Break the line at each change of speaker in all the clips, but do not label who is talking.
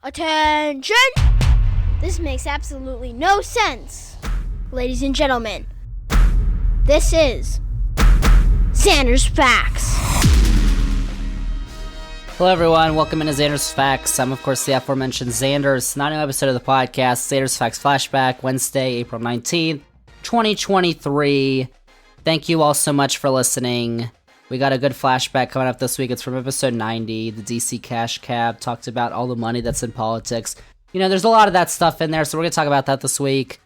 Attention! This makes absolutely no sense. Ladies and gentlemen, this is Zander's Facts.
Hello everyone, welcome into Zander's Facts. I'm of course the aforementioned Zander. It's not a new episode of the podcast, Zander's Facts Flashback, Wednesday, April 19th, 2023. Thank you all so much for listening. We got a good flashback coming up this week. It's from episode 90. The DC Cash Cab talked about all the money that's in politics. You know, there's a lot of that stuff in there, so we're going to talk about that this week.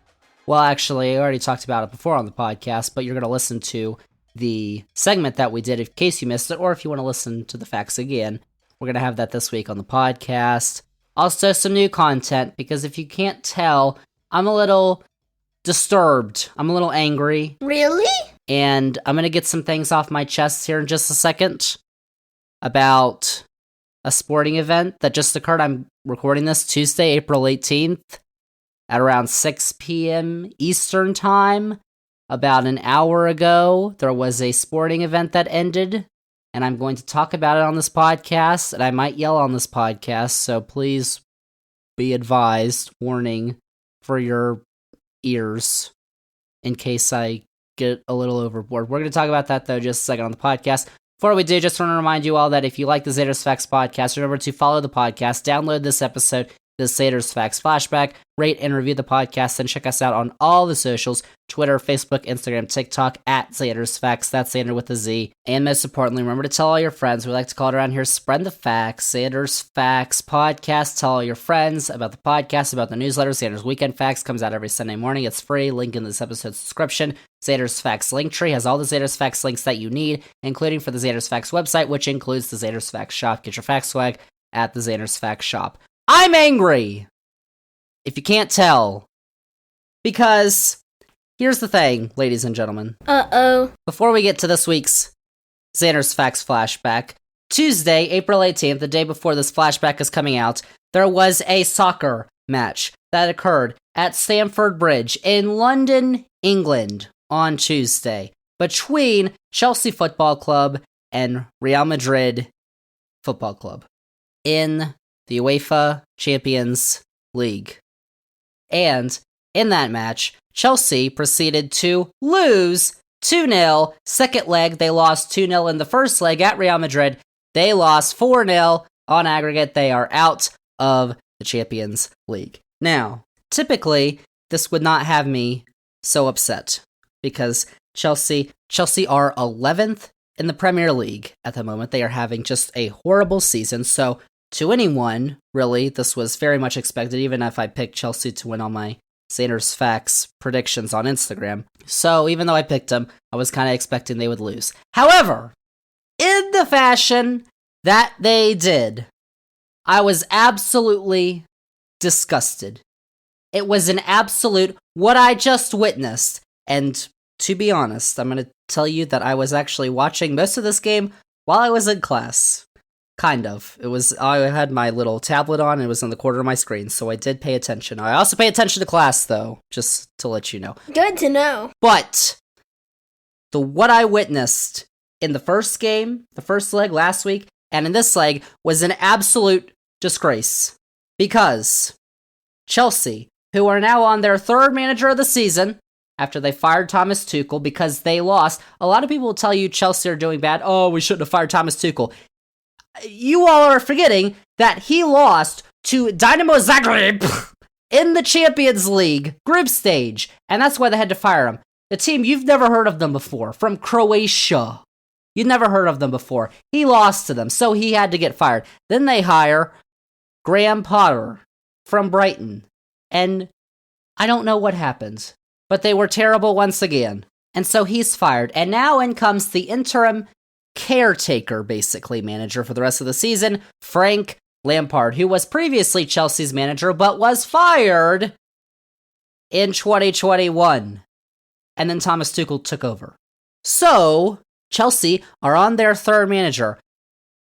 Well, actually, I already talked about it before on the podcast, but you're going to listen to the segment that we did in case you missed it, or if you want to listen to the facts again. We're going to have that this week on the podcast. Also, some new content, because if you can't tell, I'm a little disturbed. I'm a little angry.
Really?
And I'm going to get some things off my chest here in just a second about a sporting event that just occurred. I'm recording this Tuesday, April 18th at around 6 p.m. Eastern Time. About an hour ago, there was a sporting event that ended, and I'm going to talk about it on this podcast, and I might yell on this podcast, so please be advised, warning for your ears in case I get a little overboard. We're going to talk about that, though, just a second on the podcast. Before we do, just want to remind you all that if you like the Zander's Facts podcast, remember to follow the podcast, download this episode, the Zander's Facts Flashback, rate and review the podcast, and check us out on all the socials, Twitter, Facebook, Instagram, TikTok, at Zander's Facts. That's Zander with a Z. And most importantly, remember to tell all your friends. We like to call it around here, spread the facts. Zander's Facts Podcast. Tell all your friends about the podcast, about the newsletter. Zander's Weekend Facts comes out every Sunday morning. It's free. Link in this episode's description. Zander's Facts link tree has all the Zander's Facts links that you need, including for the Zander's Facts website, which includes the Zander's Facts shop. Get your facts swag at the Zander's Facts shop. I'm angry, if you can't tell, because here's the thing, ladies and gentlemen.
Uh-oh.
Before we get to this week's Zander's Facts Flashback, Tuesday, April 18th, the day before this flashback is coming out, there was a soccer match that occurred at Stamford Bridge in London, England on Tuesday between Chelsea Football Club and Real Madrid Football Club in the UEFA Champions League. And in that match, Chelsea proceeded to lose 2-0. Second leg, they lost 2-0 in the first leg at Real Madrid. They lost 4-0 on aggregate. They are out of the Champions League. Now, typically, this would not have me so upset because Chelsea are 11th in the Premier League at the moment. They are having just a horrible season, so to anyone, really, this was very much expected, even if I picked Chelsea to win all my Zander's Facts predictions on Instagram. So, even though I picked them, I was kind of expecting they would lose. However, in the fashion that they did, I was absolutely disgusted. It was an absolute what I just witnessed. And to be honest, I'm going to tell you that I was actually watching most of this game while I was in class. Kind of. I had my little tablet on, and it was on the corner of my screen, so I did pay attention. I also pay attention to class, though, just to let you know.
Good to know.
But what I witnessed in the first game, the first leg last week, and in this leg, was an absolute disgrace. Because Chelsea, who are now on their third manager of the season, after they fired Thomas Tuchel because they lost, a lot of people will tell you Chelsea are doing bad. Oh, we shouldn't have fired Thomas Tuchel. You all are forgetting that he lost to Dynamo Zagreb in the Champions League group stage, and that's why they had to fire him. The team, you've never heard of them before, from Croatia. You've never heard of them before. He lost to them, so he had to get fired. Then they hire Graham Potter from Brighton, and I don't know what happened, but they were terrible once again, and so he's fired. And now in comes the interim caretaker, basically, manager for the rest of the season, Frank Lampard, who was previously Chelsea's manager, but was fired in 2021. And then Thomas Tuchel took over. So, Chelsea are on their third manager.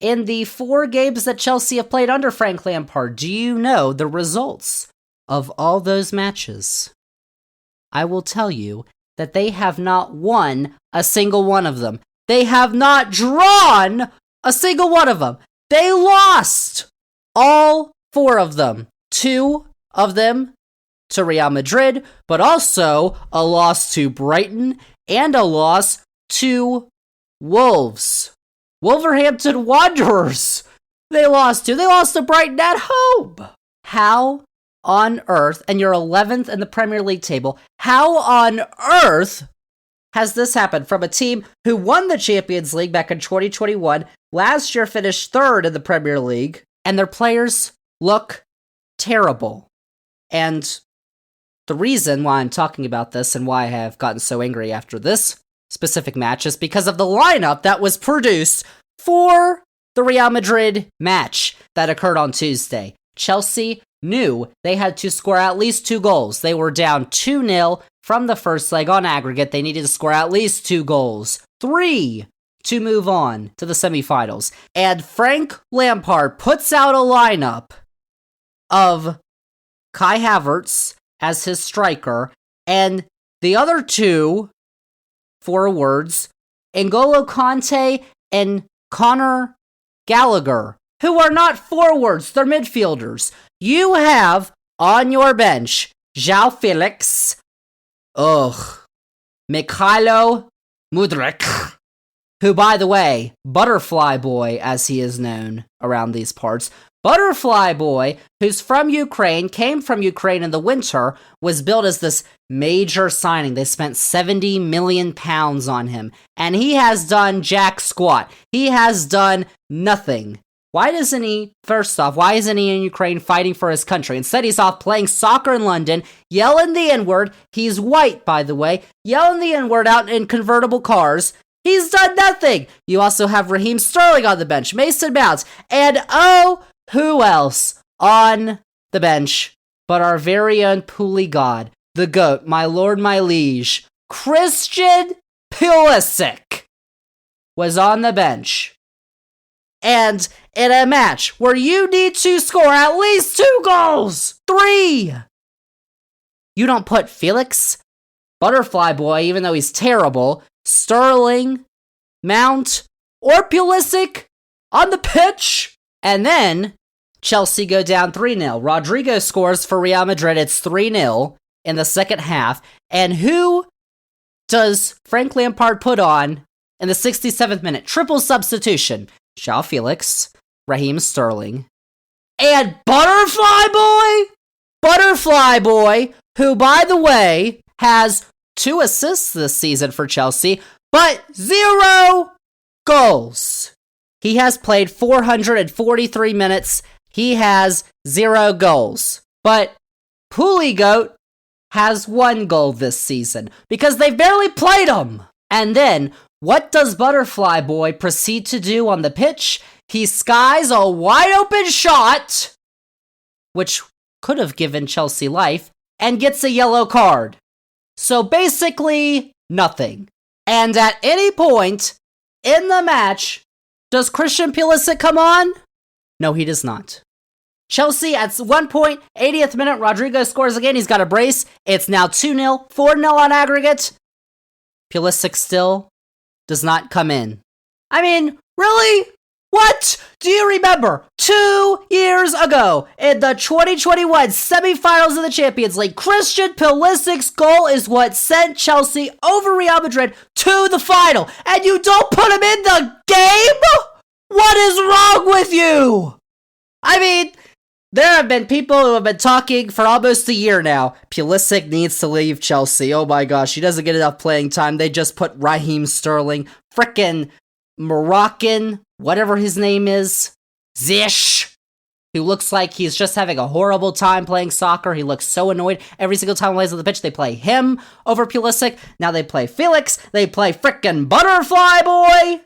In the 4 games that Chelsea have played under Frank Lampard, do you know the results of all those matches? I will tell you that they have not won a single one of them. They have not drawn a single one of them. They lost all 4 of them. 2 of them to Real Madrid, but also a loss to Brighton and a loss to Wolves. Wolverhampton Wanderers. They lost to Brighton at home. How on earth, and you're 11th in the Premier League table, how on earth has this happened from a team who won the Champions League back in 2021, last year finished 3rd in the Premier League, and their players look terrible? And the reason why I'm talking about this and why I have gotten so angry after this specific match is because of the lineup that was produced for the Real Madrid match that occurred on Tuesday. Chelsea knew they had to score at least 2 goals. They were down 2-0 from the first leg on aggregate. They needed to score at least 2 goals. 3 to move on to the semifinals. And Frank Lampard puts out a lineup of Kai Havertz as his striker, and the other 2 forwards, N'Golo Kante and Conor Gallagher, who are not forwards, they're midfielders. You have on your bench João Felix, Mikhailo Mudryk, who, by the way, Butterfly Boy, as he is known around these parts, Butterfly Boy, who's from Ukraine, came from Ukraine in the winter, was billed as this major signing. They spent £70 million on him, and he has done jack squat. He has done nothing. Why isn't he in Ukraine fighting for his country? Instead, he's off playing soccer in London, yelling the N-word. He's white, by the way, yelling the N-word out in convertible cars. He's done nothing. You also have Raheem Sterling on the bench, Mason Mount, and who else on the bench but our very own Puli God, the GOAT, my lord, my liege, Christian Pulisic, was on the bench. And in a match where you need to score at least 2 goals, 3, you don't put Felix, Butterfly Boy, even though he's terrible, Sterling, Mount, or Pulisic on the pitch. And then Chelsea go down 3-0. Rodrigo scores for Real Madrid. It's 3-0 in the second half. And who does Frank Lampard put on in the 67th minute? Triple substitution. João Felix, Raheem Sterling, and Butterfly Boy, who, by the way, has 2 assists this season for Chelsea, but 0 goals. He has played 443 minutes. He has 0 goals. But Puli Goat has 1 goal this season because they've barely played him. And then, what does Butterfly Boy proceed to do on the pitch? He skies a wide open shot, which could have given Chelsea life, and gets a yellow card. So basically, nothing. And at any point in the match, does Christian Pulisic come on? No, he does not. Chelsea, at one point, 80th minute, Rodrigo scores again. He's got a brace. It's now 2-0, 4-0 on aggregate. Pulisic still does not come in. I mean, really? What? Do you remember 2 years ago in the 2021 semifinals of the Champions League, Christian Pulisic's goal is what sent Chelsea over Real Madrid to the final, and you don't put him in the game? What is wrong with you? I mean, there have been people who have been talking for almost a year now. Pulisic needs to leave Chelsea. Oh my gosh, he doesn't get enough playing time. They just put Raheem Sterling, frickin' Moroccan, whatever his name is, Zish, who looks like he's just having a horrible time playing soccer. He looks so annoyed. Every single time he lays on the pitch, they play him over Pulisic. Now they play Felix. They play frickin' Butterfly Boy.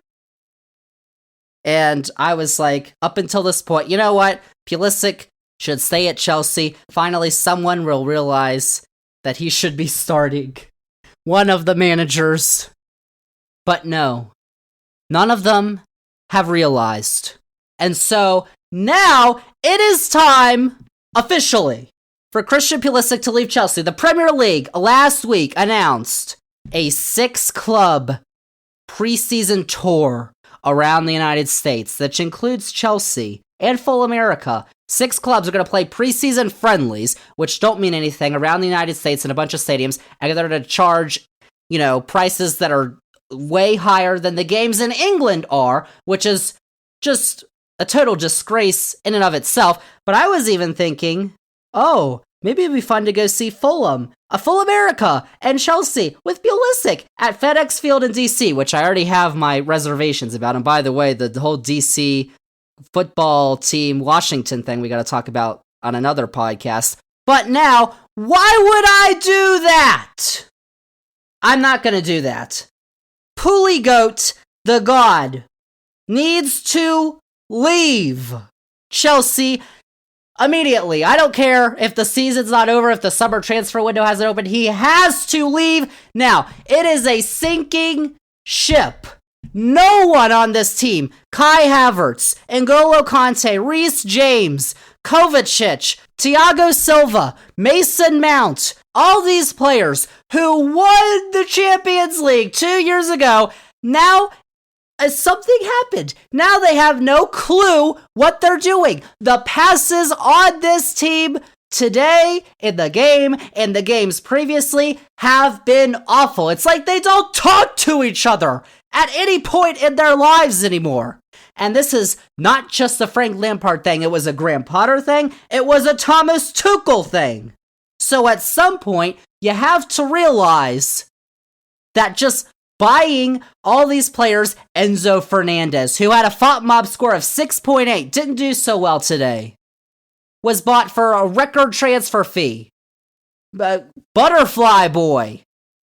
And I was like, up until this point, you know what? Pulisic should stay at Chelsea. Finally, someone will realize that he should be starting. One of the managers. But no. None of them have realized. And so, now, it is time, officially, for Christian Pulisic to leave Chelsea. The Premier League, last week, announced a 6-club preseason tour around the United States, that includes Chelsea. and Full America. 6 clubs are going to play preseason friendlies, which don't mean anything, around the United States in a bunch of stadiums, and they're going to charge, prices that are way higher than the games in England are, which is just a total disgrace in and of itself. But I was even thinking, maybe it'd be fun to go see Fulham, Full America, and Chelsea with Pulisic at FedEx Field in DC, which I already have my reservations about. And by the way, the whole DC football team Washington thing we got to talk about on another podcast. But now, why would I do that? I'm not going to do that. Puligoat, the god, needs to leave Chelsea immediately. I don't care if the season's not over, if the summer transfer window hasn't opened. He has to leave now. It is a sinking ship. No one on this team, Kai Havertz, N'Golo Kante, Reece James, Kovacic, Thiago Silva, Mason Mount, all these players who won the Champions League 2 years ago, now something happened. Now they have no clue what they're doing. The passes on this team today, in the game, and the games previously, have been awful. It's like they don't talk to each other at any point in their lives anymore. And this is not just a Frank Lampard thing. It was a Graham Potter thing. It was a Thomas Tuchel thing. So at some point, you have to realize that just buying all these players, Enzo Fernandez, who had a FOTMOB score of 6.8, didn't do so well today, was bought for a record transfer fee. Butterfly Boy,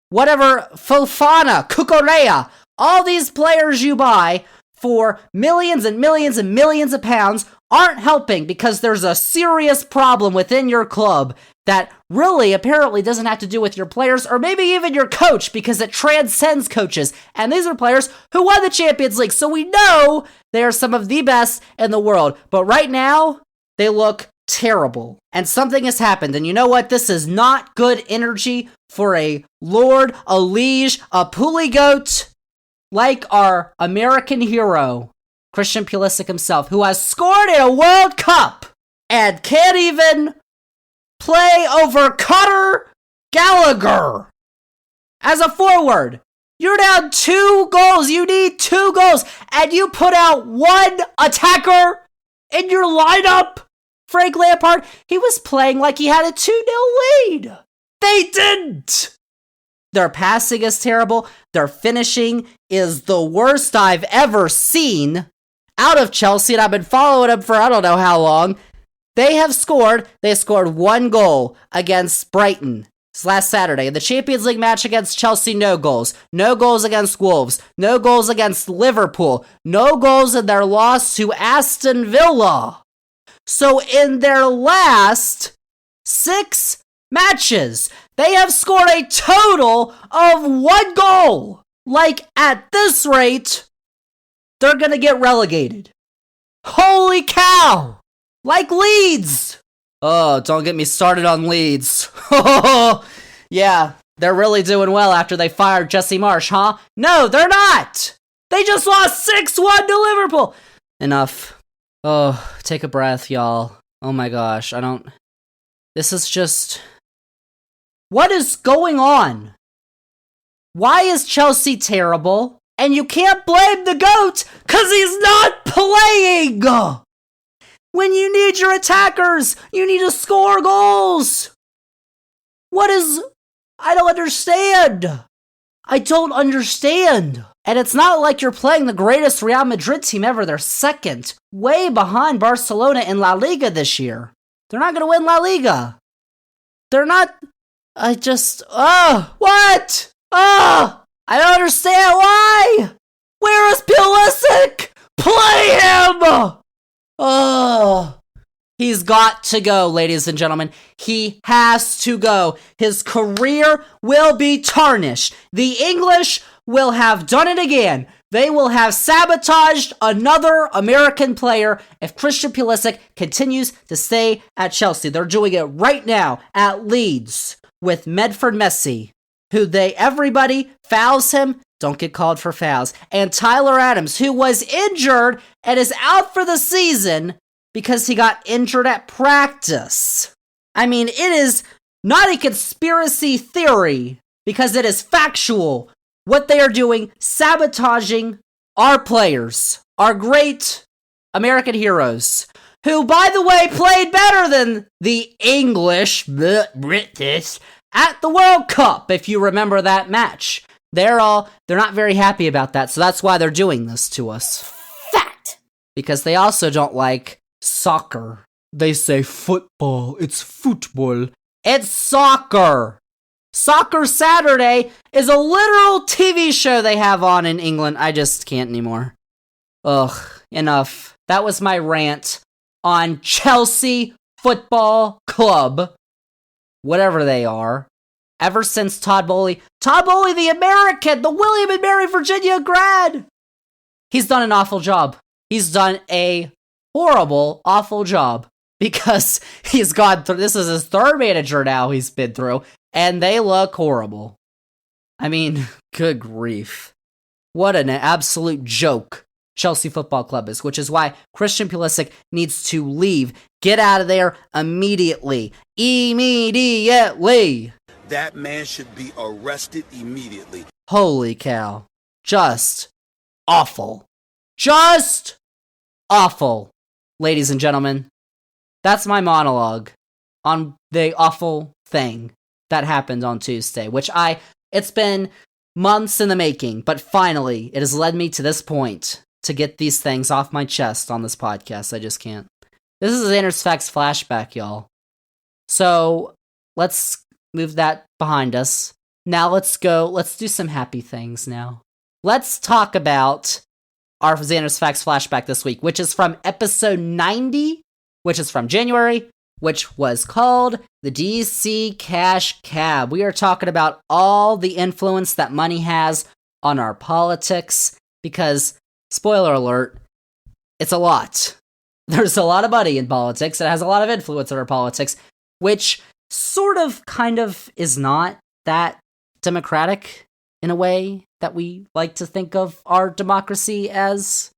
whatever, Fofana, Cucurella, all these players you buy for millions and millions and millions of pounds aren't helping because there's a serious problem within your club that really apparently doesn't have to do with your players or maybe even your coach, because it transcends coaches. And these are players who won the Champions League, so we know they are some of the best in the world. But right now, they look terrible. And something has happened. And you know what? This is not good energy for a lord, a liege, a puligoat like our American hero, Christian Pulisic himself, who has scored in a World Cup and can't even play over Conor Gallagher as a forward. You're down 2 goals. You need 2 goals. And you put out 1 attacker in your lineup. Frank Lampard, he was playing like he had a 2-0 lead. They didn't. Their passing is terrible. Their finishing is the worst I've ever seen out of Chelsea, and I've been following them for I don't know how long. They scored 1 goal against Brighton last Saturday. In the Champions League match against Chelsea, no goals. No goals against Wolves. No goals against Liverpool. No goals in their loss to Aston Villa. So in their last 6 matches, they have scored a total of 1 goal. Like, at this rate, they're gonna get relegated. Holy cow! Like Leeds! Oh, don't get me started on Leeds. Yeah, they're really doing well after they fired Jesse Marsch, huh? No, they're not! They just lost 6-1 to Liverpool! Enough. Oh, take a breath, y'all. Oh my gosh, this is just... What is going on? Why is Chelsea terrible? And you can't blame the GOAT, because he's not playing! When you need your attackers, you need to score goals! I don't understand! I don't understand! And it's not like you're playing the greatest Real Madrid team ever. They're second, way behind Barcelona in La Liga this year. They're not going to win La Liga. They're not... what? I don't understand why! Where is Pulisic? Play him! He's got to go, ladies and gentlemen. He has to go. His career will be tarnished. The English will have done it again. They will have sabotaged another American player if Christian Pulisic continues to stay at Chelsea. They're doing it right now at Leeds with Medford Messi, who everybody fouls him, don't get called for fouls, and Tyler Adams, who was injured and is out for the season because he got injured at practice. I mean, it is not a conspiracy theory, because it is factual. What they are doing, sabotaging our players, our great American heroes, who, by the way, played better than the British at the World Cup, if you remember that match. They're not very happy about that, so that's why they're doing this to us.
Fact!
Because they also don't like soccer. They say football. It's football. It's soccer. Soccer Saturday is a literal TV show they have on in England. I just can't anymore. Ugh, enough. That was my rant on Chelsea Football Club. Whatever they are. Ever since Todd Bowley the American, the William and Mary, Virginia grad, he's done an awful job. He's done a horrible, awful job, because he's gone through, this is his third manager now he's been through, and they look horrible. I mean, good grief. What an absolute joke Chelsea Football Club is, which is why Christian Pulisic needs to leave. Get out of there immediately. Immediately.
That man should be arrested immediately.
Holy cow. Just awful. Just awful, ladies and gentlemen. That's my monologue on the awful thing that happened on Tuesday, it's been months in the making, but finally, it has led me to this point to get these things off my chest on this podcast. I just can't. This is Zander's Facts Flashback, y'all. So, let's move that behind us. Now let's do some happy things now. Let's talk about our Zander's Facts Flashback this week, which is from episode 90, which is from January, which was called the DC Cash Cab. We are talking about all the influence that money has on our politics, because, spoiler alert, it's a lot. There's a lot of money in politics. It has a lot of influence on our politics, which kind of is not that democratic in a way that we like to think of our democracy as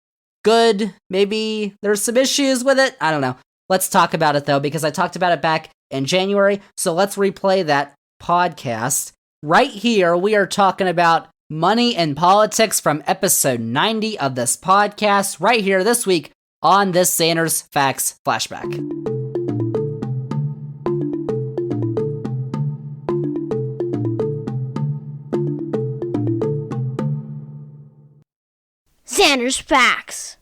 good. Maybe there's some issues with it. I don't know. Let's talk about it, though, because I talked about it back in January. So let's replay that podcast. Right here, we are talking about money and politics from episode 90 of this podcast, right here this week on this Zander's Facts Flashback.
Zander's Facts.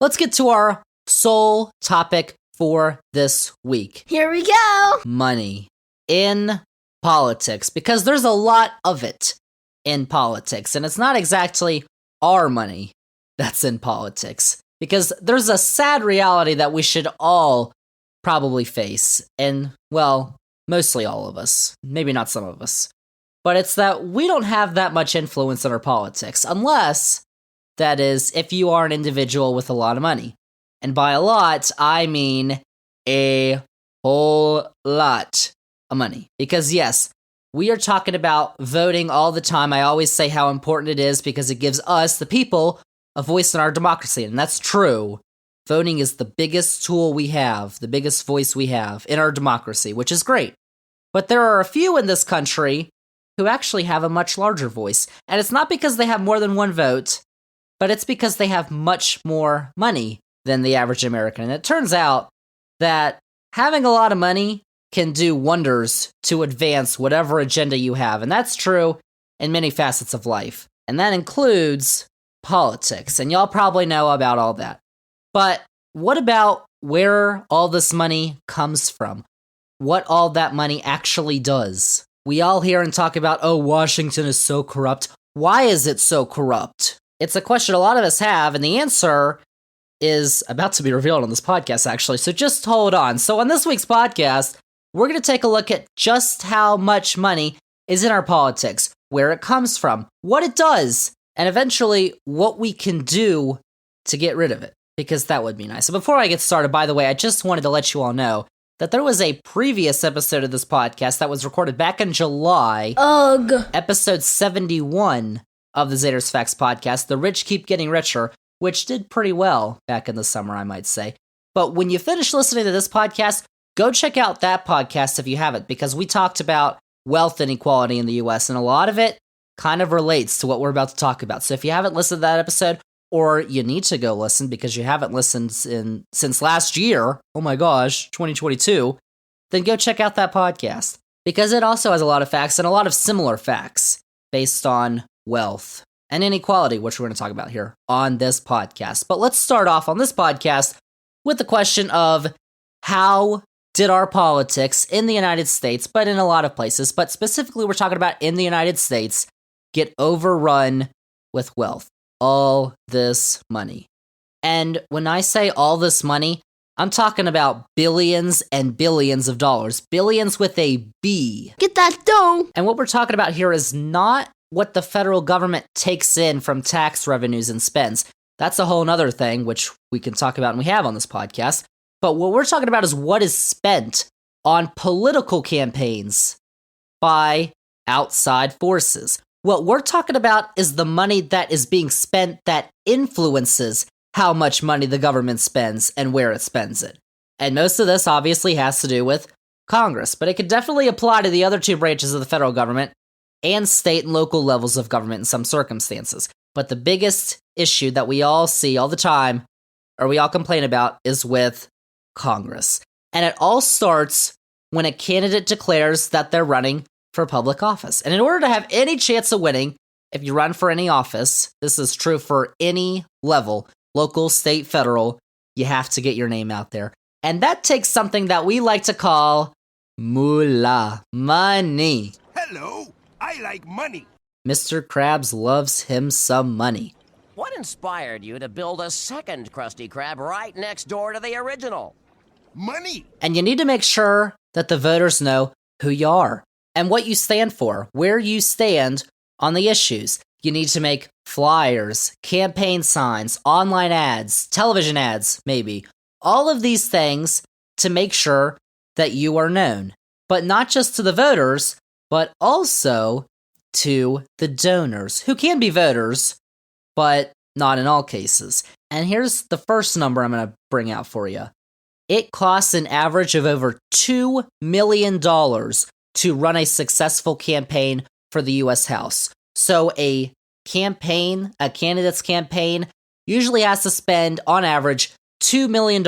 Let's get to our sole topic for this week.
Here we go.
Money in politics, because there's a lot of it in politics, and it's not exactly our money that's in politics, because there's a sad reality that we should all probably face, and, well, mostly all of us, maybe not some of us, but it's that we don't have that much influence in our politics, unless, that is, if you are an individual with a lot of money. And by a lot, I mean a whole lot of money. Because yes, we are talking about voting all the time. I always say how important it is because it gives us, the people, a voice in our democracy. And that's true. Voting is the biggest tool we have, the biggest voice we have in our democracy, which is great. But there are a few in this country who actually have a much larger voice. And it's not because they have more than one vote, but it's because they have much more money than the average American. And it turns out that having a lot of money can do wonders to advance whatever agenda you have. And that's true in many facets of life. And that includes politics. And y'all probably know about all that. But what about where all this money comes from? What all that money actually does? We all hear and talk about, oh, Washington is so corrupt. Why is it so corrupt? It's a question a lot of us have, and the answer is about to be revealed on this podcast, actually, so just hold on. So on this week's podcast, we're going to take a look at just how much money is in our politics, where it comes from, what it does, and eventually what we can do to get rid of it, because that would be nice. So before I get started, by the way, I just wanted to let you all know that there was a previous episode of this podcast that was recorded back in July, episode 71 of the Zander's Facts podcast, The Rich Keep Getting Richer, which did pretty well back in the summer, I might say. But when you finish listening to this podcast, go check out that podcast if you haven't, because we talked about wealth inequality in the US, and a lot of it kind of relates to what we're about to talk about. So if you haven't listened to that episode, or you need to go listen because you haven't listened since last year, oh my gosh, 2022, then go check out that podcast, because it also has a lot of facts and a lot of similar facts based on wealth and inequality, which we're going to talk about here on this podcast. But let's start off on this podcast with the question of how did our politics in the United States, but in a lot of places, but specifically we're talking about in the United States, get overrun with wealth, all this money. And when I say all this money, I'm talking about billions and billions of dollars, billions with a B.
Get that dough.
And what we're talking about here is not what the federal government takes in from tax revenues and spends. That's a whole nother thing, which we can talk about and we have on this podcast. But what we're talking about is what is spent on political campaigns by outside forces. What we're talking about is the money that is being spent that influences how much money the government spends and where it spends it. And most of this obviously has to do with Congress, but it could definitely apply to the other two branches of the federal government and state and local levels of government in some circumstances. But the biggest issue that we all see all the time, or we all complain about, is with Congress. And it all starts when a candidate declares that they're running for public office. And in order to have any chance of winning, if you run for any office, this is true for any level, local, state, federal, you have to get your name out there. And that takes something that we like to call moolah, money.
Hello, I like money.
Mr. Krabs loves him some money.
What inspired you to build a second Krusty Krab right next door to the original?
Money.
And you need to make sure that the voters know who you are and what you stand for, where you stand on the issues. You need to make flyers, campaign signs, online ads, television ads, maybe. All of these things to make sure that you are known. But not just to the voters, but also to the donors, who can be voters, but not in all cases. And here's the first number I'm going to bring out for you. It costs an average of over $2 million to run a successful campaign for the U.S. House. So a candidate's campaign, usually has to spend, on average, $2 million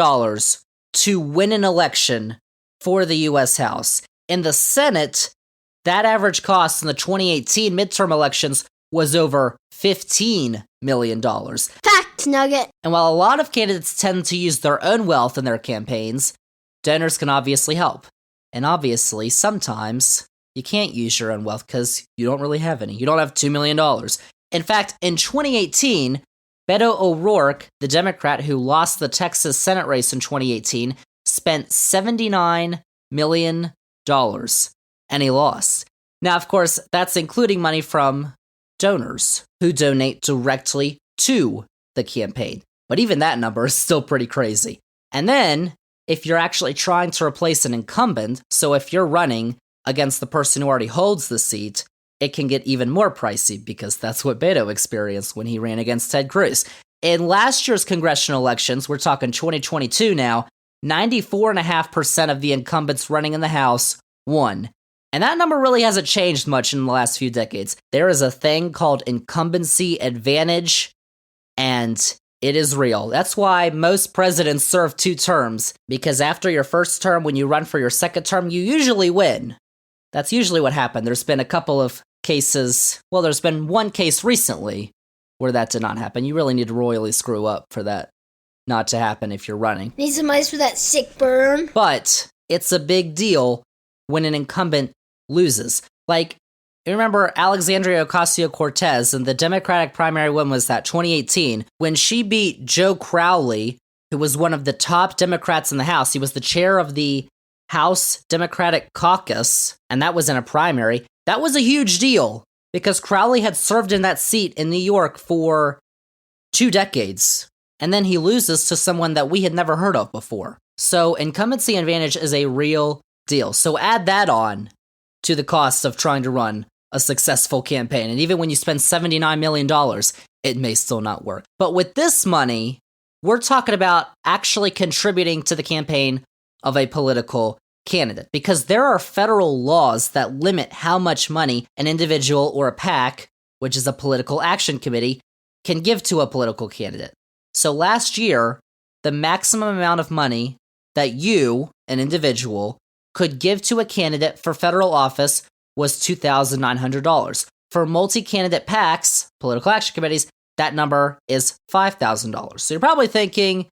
to win an election for the U.S. House. In the Senate, that average cost in the 2018 midterm elections was over $15 million.
Fact nugget.
And while a lot of candidates tend to use their own wealth in their campaigns, donors can obviously help. And obviously, sometimes you can't use your own wealth because you don't really have any. You don't have $2 million. In fact, in 2018, Beto O'Rourke, the Democrat who lost the Texas Senate race in 2018, spent $79 million, and he lost. Now, of course, that's including money from donors who donate directly to the campaign. But even that number is still pretty crazy. And then, if you're actually trying to replace an incumbent, so if you're running against the person who already holds the seat, it can get even more pricey, because that's what Beto experienced when he ran against Ted Cruz. In last year's congressional elections, we're talking 2022 now, 94.5% of the incumbents running in the House won. And that number really hasn't changed much in the last few decades. There is a thing called incumbency advantage, and it is real. That's why most presidents serve 2 terms, because after your first term, when you run for your second term, you usually win. That's usually what happened. There's been a couple of cases, well, there's been one case recently where that did not happen. You really need to royally screw up for that not to happen if you're running.
Need some ice for that sick burn.
But it's a big deal when an incumbent loses. Like, you remember Alexandria Ocasio-Cortez, and the Democratic primary win was that 2018, when she beat Joe Crowley, who was one of the top Democrats in the House. He was the chair of the House Democratic Caucus, and that was in a primary. That was a huge deal, because Crowley had served in that seat in New York for 2 decades, and then he loses to someone that we had never heard of before. So incumbency advantage is a real deal. So add that on to the cost of trying to run a successful campaign, and even when you spend $79 million, it may still not work. But with this money, we're talking about actually contributing to the campaign of a political candidate, because there are federal laws that limit how much money an individual or a PAC, which is a political action committee, can give to a political candidate. So last year, the maximum amount of money that you, an individual, could give to a candidate for federal office was $2,900. For multi-candidate PACs, political action committees, that number is $5,000. So you're probably thinking,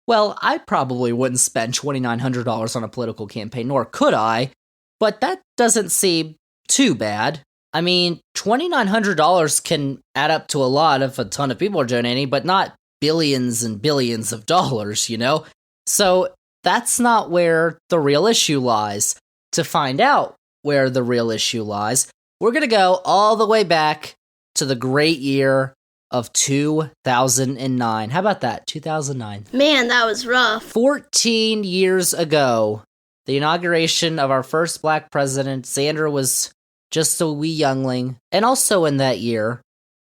well, I probably wouldn't spend $2,900 on a political campaign, nor could I, but that doesn't seem too bad. I mean, $2,900 can add up to a lot if a ton of people are donating, but not billions and billions of dollars, you know? So that's not where the real issue lies. To find out where the real issue lies, we're going to go all the way back to the great year of 2009. How about that? 2009.
Man, that was rough.
14 years ago, the inauguration of our first black president, Zander was just a wee youngling. And also in that year,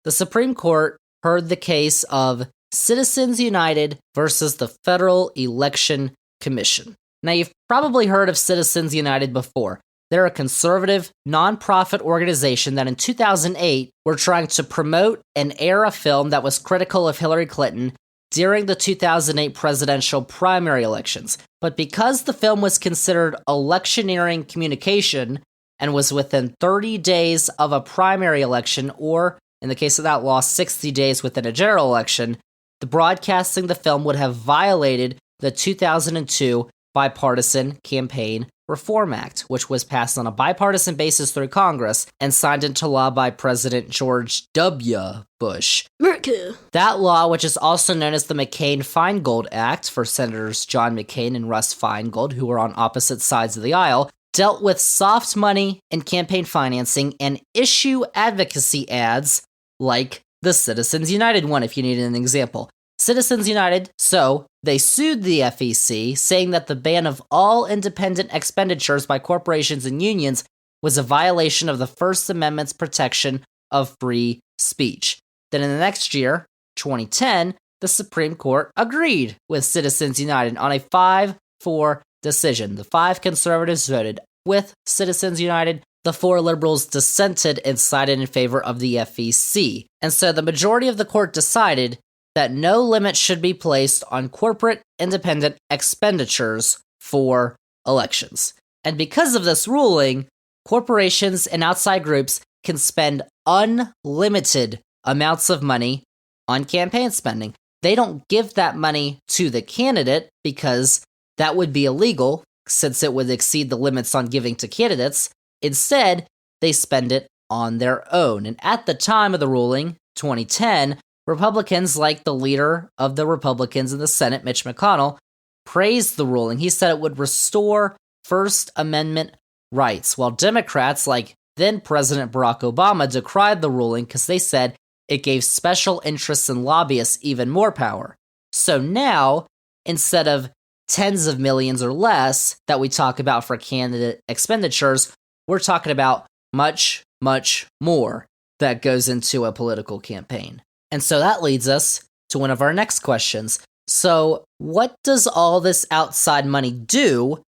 the Supreme Court heard the case of Citizens United versus the Federal Election Commission. Now, you've probably heard of Citizens United before. They're a conservative, nonprofit organization that in 2008 were trying to promote and air a film that was critical of Hillary Clinton during the 2008 presidential primary elections. But because the film was considered electioneering communication and was within 30 days of a primary election, or in the case of that law, 60 days within a general election, the broadcasting the film would have violated the 2002 Bipartisan Campaign Reform Act, which was passed on a bipartisan basis through Congress and signed into law by President George W. Bush.
Merkel.
That law, which is also known as the McCain-Feingold Act for Senators John McCain and Russ Feingold, who were on opposite sides of the aisle, dealt with soft money and campaign financing and issue advocacy ads like the Citizens United one, if you need an example. Citizens United, so they sued the FEC, saying that the ban of all independent expenditures by corporations and unions was a violation of the First Amendment's protection of free speech. Then in the next year, 2010, the Supreme Court agreed with Citizens United on a 5-4 decision. The 5 conservatives voted with Citizens United. The 4 liberals dissented and sided in favor of the FEC. And so the majority of the court decided that no limit should be placed on corporate independent expenditures for elections. And because of this ruling, corporations and outside groups can spend unlimited amounts of money on campaign spending. They don't give that money to the candidate because that would be illegal, since it would exceed the limits on giving to candidates. Instead, they spend it on their own. And at the time of the ruling, 2010, Republicans, like the leader of the Republicans in the Senate, Mitch McConnell, praised the ruling. He said it would restore First Amendment rights, while Democrats, like then President Barack Obama, decried the ruling because they said it gave special interests and lobbyists even more power. So now, instead of tens of millions or less that we talk about for candidate expenditures, we're talking about much, much more that goes into a political campaign. And so that leads us to one of our next questions. So what does all this outside money do,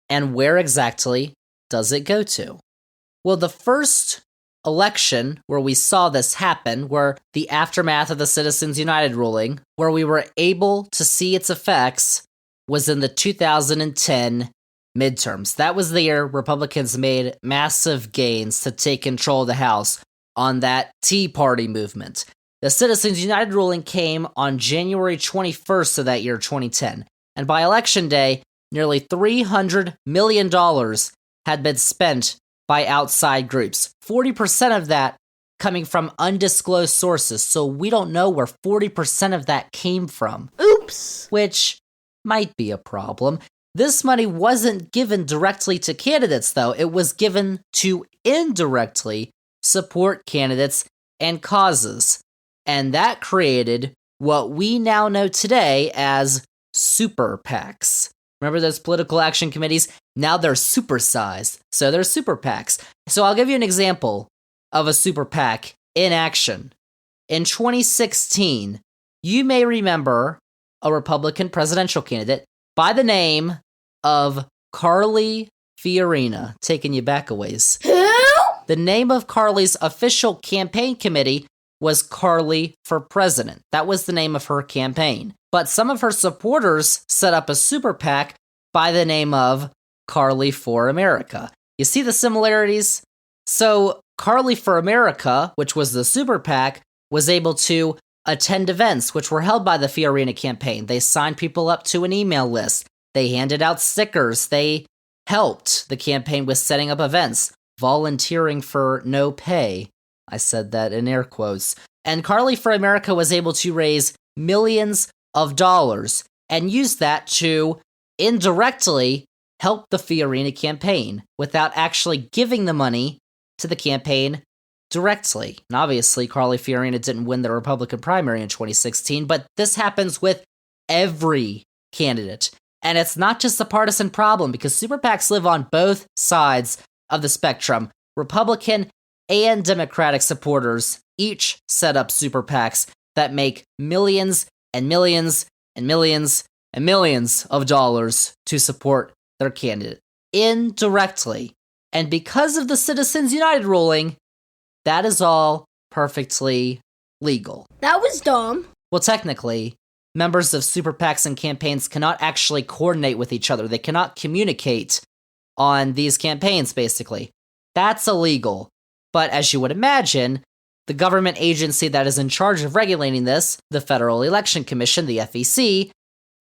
and where exactly does it go to? Well, the first election where we saw this happen, where the aftermath of the Citizens United ruling, where we were able to see its effects, was in the 2010 midterms. That was the year Republicans made massive gains to take control of the House on that Tea Party movement. The Citizens United ruling came on January 21st of that year, 2010, and by election day, nearly $300 million had been spent by outside groups. 40% of that coming from undisclosed sources, so we don't know where 40% of that came from.
Oops.
Which might be a problem. This money wasn't given directly to candidates, though. It was given to indirectly support candidates and causes. And that created what we now know today as super PACs. Remember those political action committees? Now they're supersized, so they're super PACs. So I'll give you an example of a super PAC in action. In 2016, you may remember a Republican presidential candidate by the name of Carly Fiorina. Taking you back a ways.
Who?
The name of Carly's official campaign committee was Carly for President. That was the name of her campaign. But some of her supporters set up a super PAC by the name of Carly for America. You see the similarities? So Carly for America, which was the super PAC, was able to attend events which were held by the Fiorina campaign. They signed people up to an email list. They handed out stickers. They helped the campaign with setting up events, volunteering for no pay. I said that in air quotes. And Carly for America was able to raise millions of dollars and use that to indirectly help the Fiorina campaign without actually giving the money to the campaign directly. And obviously, Carly Fiorina didn't win the Republican primary in 2016, but this happens with every candidate. And it's not just a partisan problem because super PACs live on both sides of the spectrum. Republican and Democratic supporters each set up super PACs that make millions and millions and millions and millions of dollars to support their candidate indirectly. And because of the Citizens United ruling, that is all perfectly legal.
That was dumb.
Well, technically, members of super PACs and campaigns cannot actually coordinate with each other. They cannot communicate on these campaigns, basically. That's illegal. But as you would imagine, the government agency that is in charge of regulating this, the Federal Election Commission, the FEC,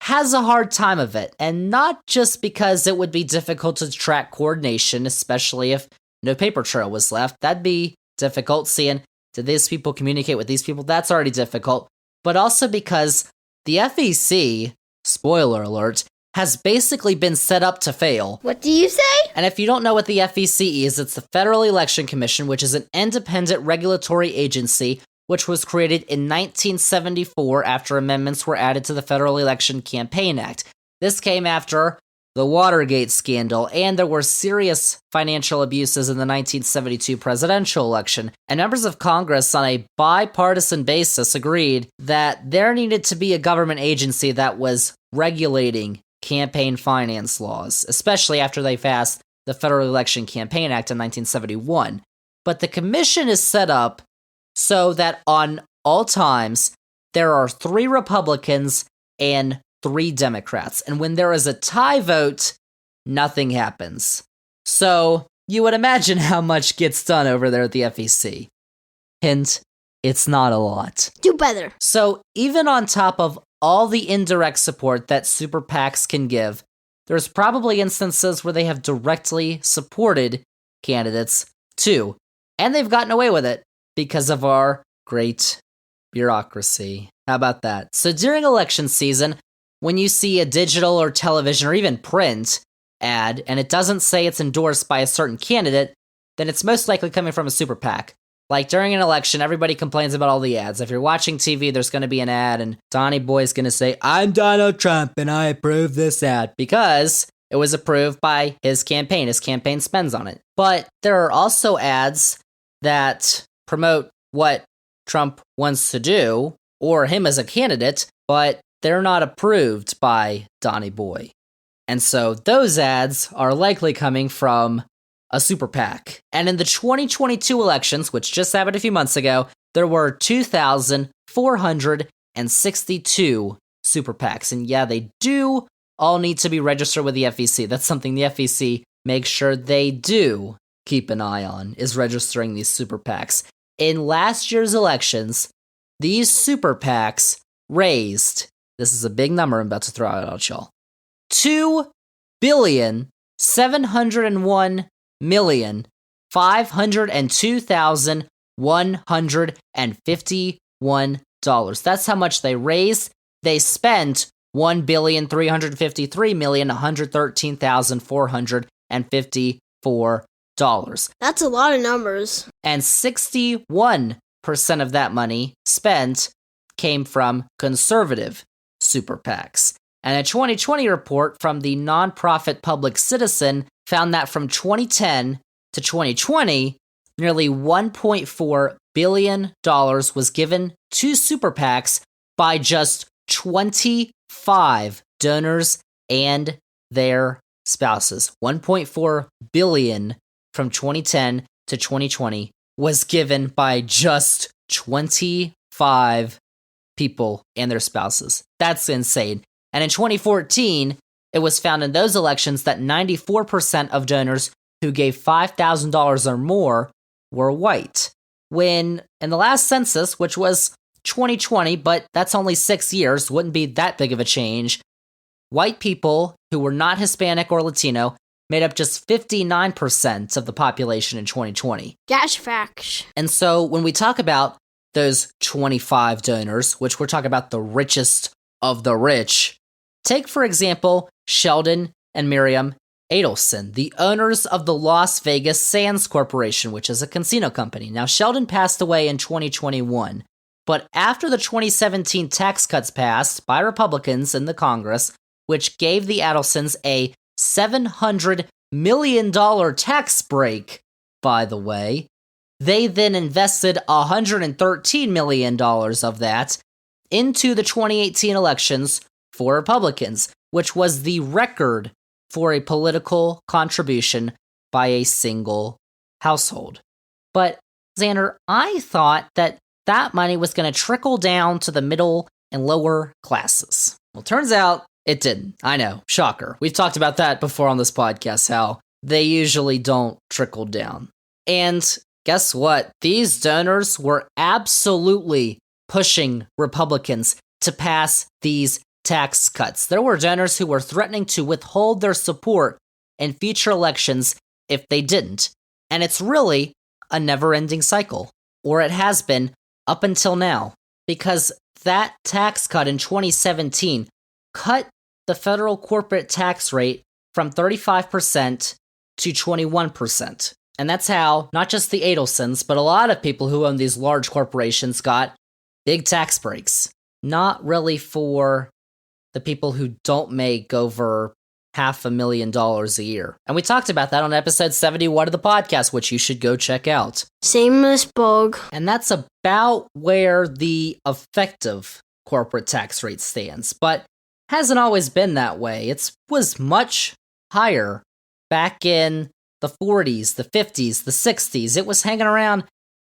has a hard time of it. And not just because it would be difficult to track coordination, especially if no paper trail was left. That'd be difficult, seeing, did these people communicate with these people? That's already difficult. But also because the FEC, spoiler alert, has basically been set up to fail.
What do you say?
And if you don't know what the FEC is, it's the Federal Election Commission, which is an independent regulatory agency which was created in 1974 after amendments were added to the Federal Election Campaign Act. This came after the Watergate scandal, and there were serious financial abuses in the 1972 presidential election, and members of Congress on a bipartisan basis agreed that there needed to be a government agency that was regulating campaign finance laws, especially after they passed the Federal Election Campaign Act in 1971. But the commission is set up so that on all times, there are 3 Republicans and 3 Democrats. And when there is a tie vote, nothing happens. So you would imagine how much gets done over there at the FEC. Hint, it's not a lot.
Do better.
So even on top of all the indirect support that super PACs can give, there's probably instances where they have directly supported candidates too. And they've gotten away with it because of our great bureaucracy. How about that? So during election season, when you see a digital or television or even print ad, and it doesn't say it's endorsed by a certain candidate, then it's most likely coming from a super PAC. Like during an election, everybody complains about all the ads. If you're watching TV, there's going to be an ad, and Donnie Boy's going to say, "I'm Donald Trump, and I approve this ad," because it was approved by his campaign. His campaign spends on it. But there are also ads that promote what Trump wants to do, or him as a candidate, but they're not approved by Donnie Boy. And so those ads are likely coming from a super PAC. And in the 2022 elections, which just happened a few months ago, there were 2,462 super PACs. And yeah, they do all need to be registered with the FEC. That's something the FEC makes sure they do keep an eye on, is registering these super PACs. In last year's elections, these super PACs raised, this is a big number I'm about to throw out at y'all, $2,701,502,151. That's how much they raised. They spent $1,353,113,454.
That's a lot of numbers.
And 61% of that money spent came from conservative super PACs. And a 2020 report from the nonprofit Public Citizen found that from 2010 to 2020, nearly $1.4 billion was given to super PACs by just 25 donors and their spouses. 1.4 billion from 2010 to 2020 was given by just 25 people and their spouses. That's insane. And in 2014, it was found in those elections that 94% of donors who gave $5,000 or more were white. When in the last census, which was 2020, but that's only 6 years, wouldn't be that big of a change, white people who were not Hispanic or Latino made up just 59% of the population in 2020.
Gash facts.
And so when we talk about those 25 donors, which we're talking about the richest of the rich, take, for example, Sheldon and Miriam Adelson, the owners of the Las Vegas Sands Corporation, which is a casino company. Now, Sheldon passed away in 2021, but after the 2017 tax cuts passed by Republicans in the Congress, which gave the Adelsons a $700 million tax break, by the way, they then invested $113 million of that into the 2018 elections for Republicans, which was the record for a political contribution by a single household. But, Zander, I thought that money was going to trickle down to the middle and lower classes. Well, turns out it didn't. I know, shocker. We've talked about that before on this podcast, how they usually don't trickle down. And guess what? These donors were absolutely pushing Republicans to pass these tax cuts. There were donors who were threatening to withhold their support in future elections if they didn't. And it's really a never-ending cycle, or it has been up until now, because that tax cut in 2017 cut the federal corporate tax rate from 35% to 21%. And that's how not just the Adelsons, but a lot of people who own these large corporations got big tax breaks. Not really for the people who don't make over $500,000 a year. And we talked about that on episode 71 of the podcast, which you should go check out.
Shameless bug.
And that's about where the effective corporate tax rate stands, but hasn't always been that way. It was much higher back in the 40s, the 50s, the 60s. It was hanging around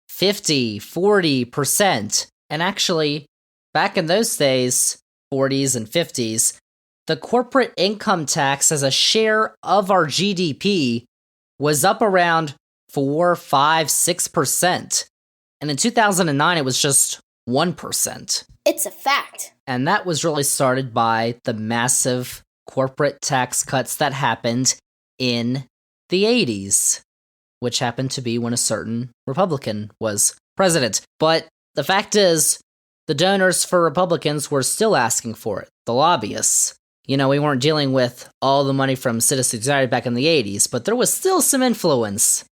50, 40%. And actually, back in those days, 40s and 50s, the corporate income tax as a share of our GDP was up around 4, 5, 6%. And in 2009, it was just 1%.
It's a fact.
And that was really started by the massive corporate tax cuts that happened in the 80s, which happened to be when a certain Republican was president. But the fact is, the donors for Republicans were still asking for it, the lobbyists. You know, we weren't dealing with all the money from Citizens United back in the 80s, but there was still some influence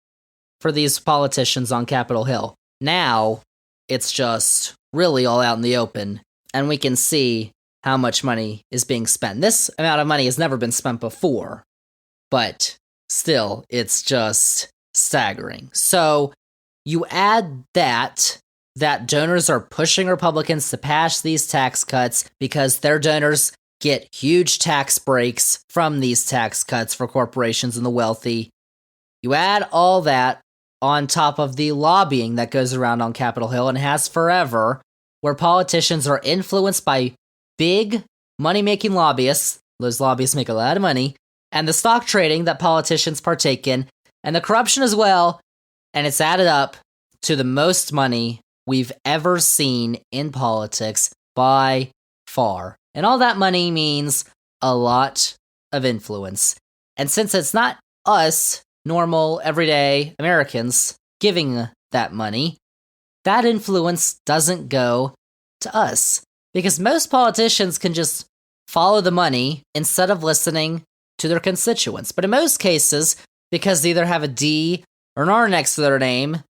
for these politicians on Capitol Hill. Now, it's just really all out in the open, and we can see how much money is being spent. This amount of money has never been spent before, but still, it's just staggering. So, you add that donors are pushing Republicans to pass these tax cuts because their donors get huge tax breaks from these tax cuts for corporations and the wealthy. You add all that on top of the lobbying that goes around on Capitol Hill and has forever, where politicians are influenced by big money-making lobbyists. Those lobbyists make a lot of money. And the stock trading that politicians partake in, and the corruption as well. And it's added up to the most money we've ever seen in politics by far. And all that money means a lot of influence. And since it's not us, normal, everyday Americans, giving that money, that influence doesn't go to us. Because most politicians can just follow the money instead of listening to their constituents. But in most cases, because they either have a D or an R next to their name,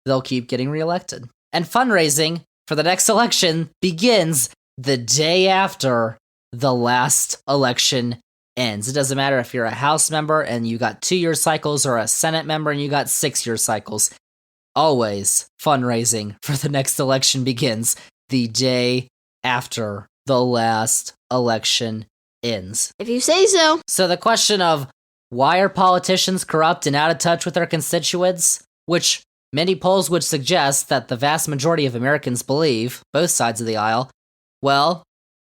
they'll keep getting reelected. And fundraising for the next election begins the day after the last election ends. It doesn't matter if you're a House member and you got 2-year cycles or a Senate member and you got 6-year cycles. Always fundraising for the next election begins the day after the last election ends.
If you say so.
So the question of why are politicians corrupt and out of touch with their constituents, which many polls would suggest that the vast majority of Americans believe, both sides of the aisle, well,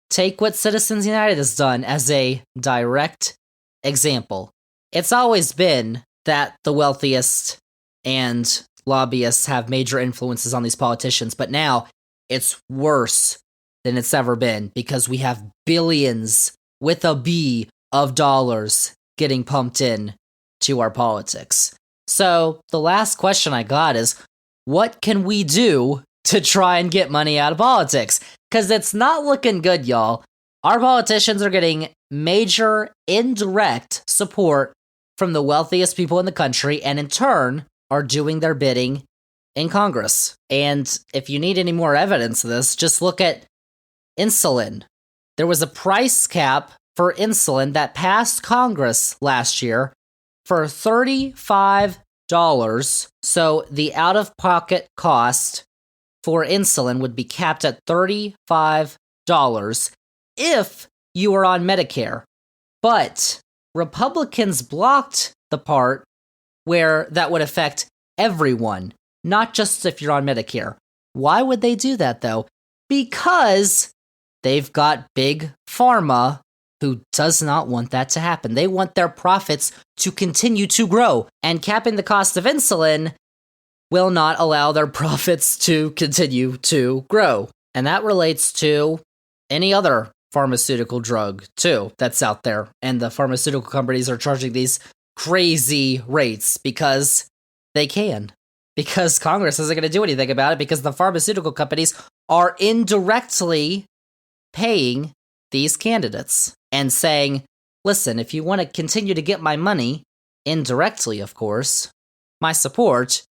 take what Citizens United has done as a direct example. It's always been that the wealthiest and lobbyists have major influences on these politicians, but now it's worse than it's ever been because we have billions with a B of dollars getting pumped in to our politics. So the last question I got is, what can we do to try and get money out of politics? Because it's not looking good, y'all. Our politicians are getting major indirect support from the wealthiest people in the country, and in turn are doing their bidding in Congress. And if you need any more evidence of this, just look at insulin. There was a price cap for insulin that passed Congress last year for $35. So the out-of-pocket cost for insulin would be capped at $35 if you were on Medicare. But Republicans blocked the part where that would affect everyone, not just if you're on Medicare. Why would they do that, though? Because they've got big pharma who does not want that to happen. They want their profits to continue to grow, and capping the cost of insulin will not allow their profits to continue to grow. And that relates to any other pharmaceutical drug, too, that's out there. And the pharmaceutical companies are charging these crazy rates because they can. Because Congress isn't going to do anything about it because the pharmaceutical companies are indirectly paying these candidates and saying, listen, if you want to continue to get my money, indirectly, of course, my support,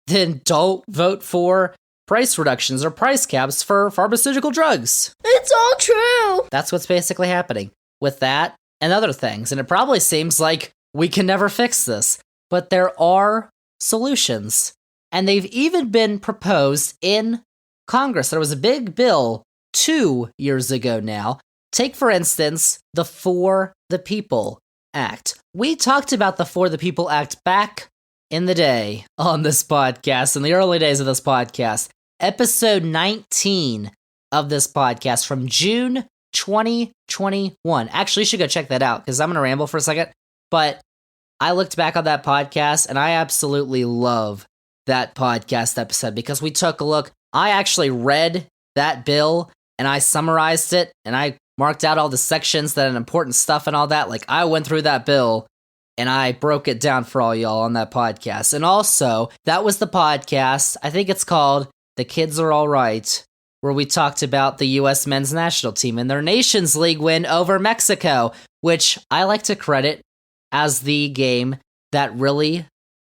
then don't vote for price reductions or price caps for pharmaceutical drugs.
It's all true.
That's what's basically happening with that and other things. And it probably seems like we can never fix this, but there are solutions. And they've even been proposed in Congress. There was a big bill 2 years ago now. Take, for instance, the For the People Act. We talked about the For the People Act back in the day on this podcast, in the early days of this podcast. Episode 19 of this podcast from June 2021. Actually, you should go check that out because I'm going to ramble for a second. But I looked back on that podcast and I absolutely love that podcast episode because we took a look. I actually read that bill and I summarized it and I marked out all the sections that are important stuff and all that. Like, I went through that bill and I broke it down for all y'all on that podcast. And also, that was the podcast, I think it's called The Kids Are All Right, where we talked about the U.S. men's national team and their Nations League win over Mexico, which I like to credit as the game that really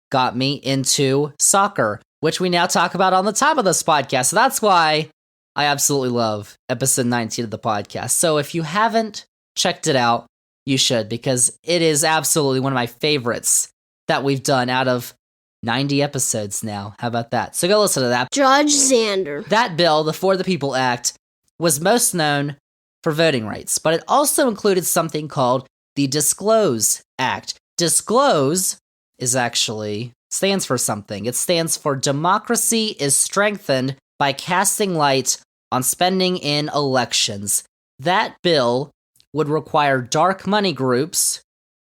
got me into soccer, which we now talk about on the top of this podcast. So that's why I absolutely love episode 19 of the podcast. So if you haven't checked it out, you should, because it is absolutely one of my favorites that we've done out of 90 episodes now. How about that? So go listen to that.
Judge Zander.
That bill, the For the People Act, was most known for voting rights, but it also included something called the Disclose Act. Disclose stands for something. It stands for Democracy is Strengthened by Casting Light on Spending in Elections. That bill would require dark money groups,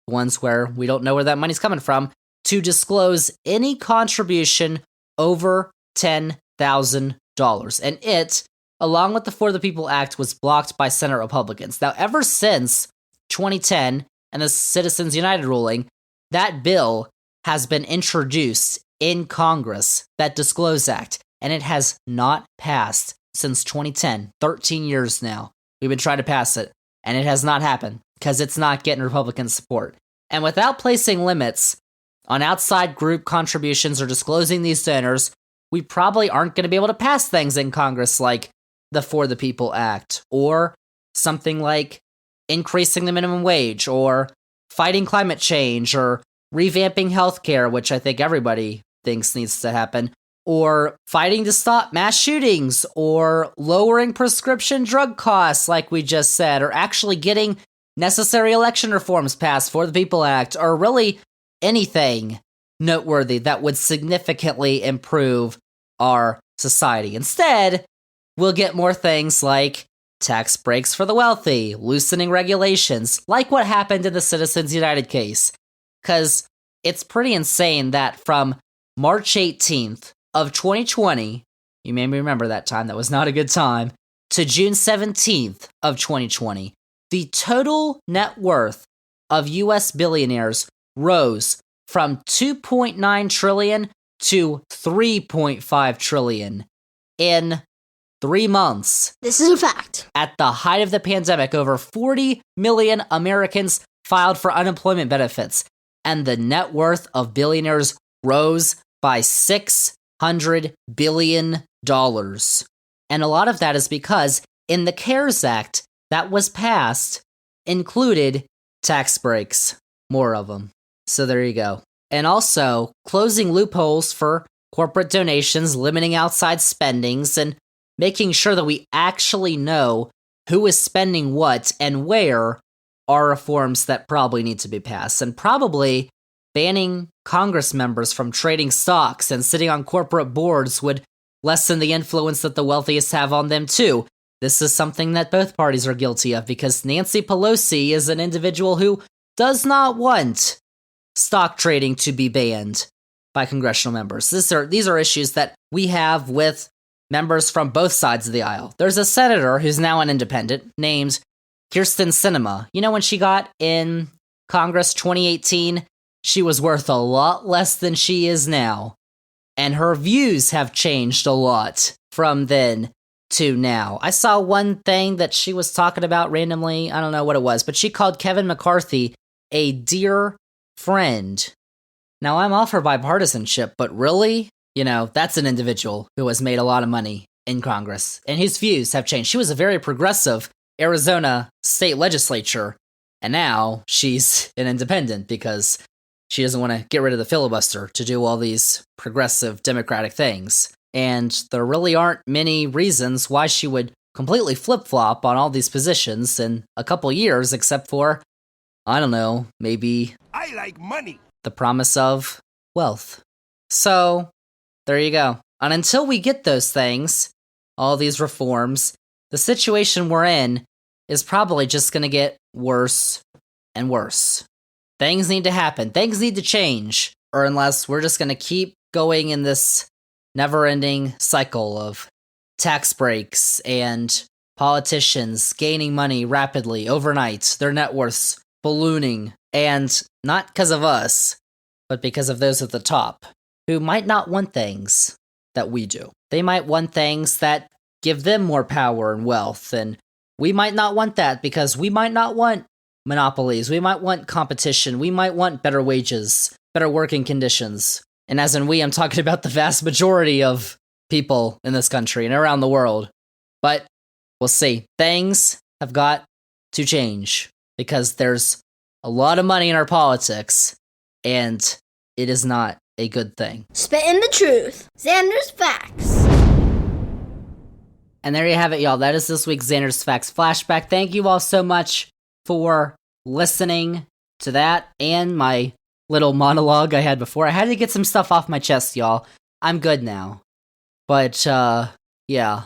ones where we don't know where that money's coming from, to disclose any contribution over $10,000. And it, along with the For the People Act, was blocked by Senate Republicans. Now, ever since 2010 and the Citizens United ruling, that bill has been introduced in Congress, that Disclose Act, and it has not passed since 2010, 13 years now. We've been trying to pass it, and it has not happened because it's not getting Republican support. And without placing limits on outside group contributions or disclosing these donors, we probably aren't going to be able to pass things in Congress like the For the People Act, or something like increasing the minimum wage, or fighting climate change, or revamping healthcare, which I think everybody thinks needs to happen, or fighting to stop mass shootings, or lowering prescription drug costs, like we just said, or actually getting necessary election reforms passed for the People Act, or really anything noteworthy that would significantly improve our society. Instead, we'll get more things like tax breaks for the wealthy, loosening regulations, like what happened in the Citizens United case. Because it's pretty insane that from March 18th of 2020, you may remember that time, that was not a good time, to June 17th of 2020, the total net worth of US billionaires rose from 2.9 trillion to 3.5 trillion in 3 months.
This is a fact.
At the height of the pandemic, over 40 million Americans filed for unemployment benefits, and the net worth of billionaires rose by $600 billion. And a lot of that is because in the CARES Act that was passed included tax breaks, more of them. So there you go. And also closing loopholes for corporate donations, limiting outside spendings, and making sure that we actually know who is spending what and where are reforms that probably need to be passed. And probably banning Congress members from trading stocks and sitting on corporate boards would lessen the influence that the wealthiest have on them too. This is something that both parties are guilty of, because Nancy Pelosi is an individual who does not want stock trading to be banned by congressional members. These are issues that we have with members from both sides of the aisle. There's a senator who's now an independent named Kirsten Sinema. You know, when she got in Congress 2018, she was worth a lot less than she is now. And her views have changed a lot from then to now. I saw one thing that she was talking about randomly. I don't know what it was, but she called Kevin McCarthy a dear friend. Now, I'm all for bipartisanship, but really, you know, that's an individual who has made a lot of money in Congress, and his views have changed. She was a very progressive Arizona state legislature, and now she's an independent because she doesn't want to get rid of the filibuster to do all these progressive democratic things. And there really aren't many reasons why she would completely flip-flop on all these positions in a couple years, except for, I don't know, maybe
I like money.
the promise of wealth. So, there you go. And until we get those things, all these reforms, the situation we're in is probably just going to get worse and worse. Things need to happen. Things need to change. Or unless we're just going to keep going in this never-ending cycle of tax breaks and politicians gaining money rapidly overnight, their net worths ballooning, and not because of us, but because of those at the top, who might not want things that we do. They might want things that give them more power and wealth, and we might not want that because we might not want monopolies, we might want competition, we might want better wages, better working conditions. And as in we, I'm talking about the vast majority of people in this country and around the world. But we'll see. Things have got to change because there's a lot of money in our politics, and it is not a good thing.
Spitting the truth. Zander's Facts.
And there you have it, y'all. That is this week's Zander's Facts Flashback. Thank you all so much for listening to that and my little monologue I had before. I had to get some stuff off my chest, y'all. I'm good now. But, yeah,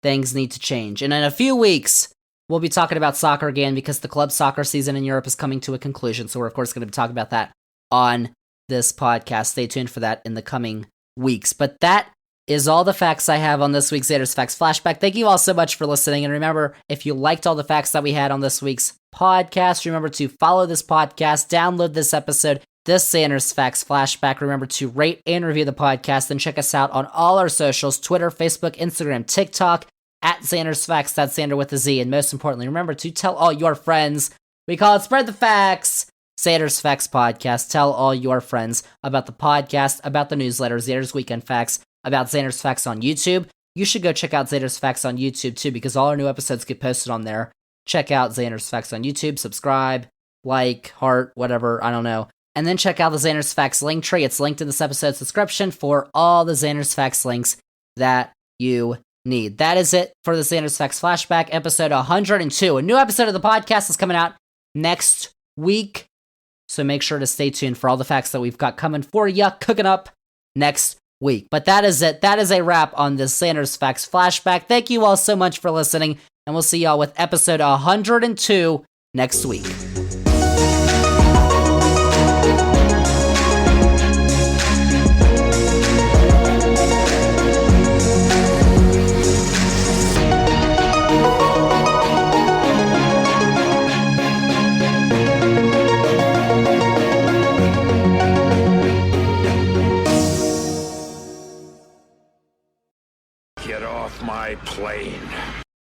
things need to change. And in a few weeks, we'll be talking about soccer again because the club soccer season in Europe is coming to a conclusion. So we're, of course, going to be talking about that on this podcast. Stay tuned for that in the coming weeks. But that is all the facts I have on this week's Zander's Facts Flashback. Thank you all so much for listening. And remember, if you liked all the facts that we had on this week's podcast, remember to follow this podcast, download this episode, this Zander's Facts Flashback. Remember to rate and review the podcast, and check us out on all our socials, Twitter, Facebook, Instagram, TikTok, at Zander's Facts, that's Zander with a Z. And most importantly, remember to tell all your friends. We call it Spread the Facts. Zander's Facts Podcast. Tell all your friends about the podcast, about the newsletter, Zander's Weekend Facts, about Zander's Facts on YouTube. You should go check out Zander's Facts on YouTube too, because all our new episodes get posted on there. Check out Zander's Facts on YouTube, subscribe, like, heart, whatever, I don't know. And then check out the Xander's Facts link tree. It's linked in this episode's description for all the Xander's Facts links that you need. That is it for the Xander's Facts Flashback, episode 102. A new episode of the podcast is coming out next week, so make sure to stay tuned for all the facts that we've got coming for you, cooking up next week. But that is it. That is a wrap on the Xander's Facts Flashback. Thank you all so much for listening, and we'll see y'all with episode 102 next week.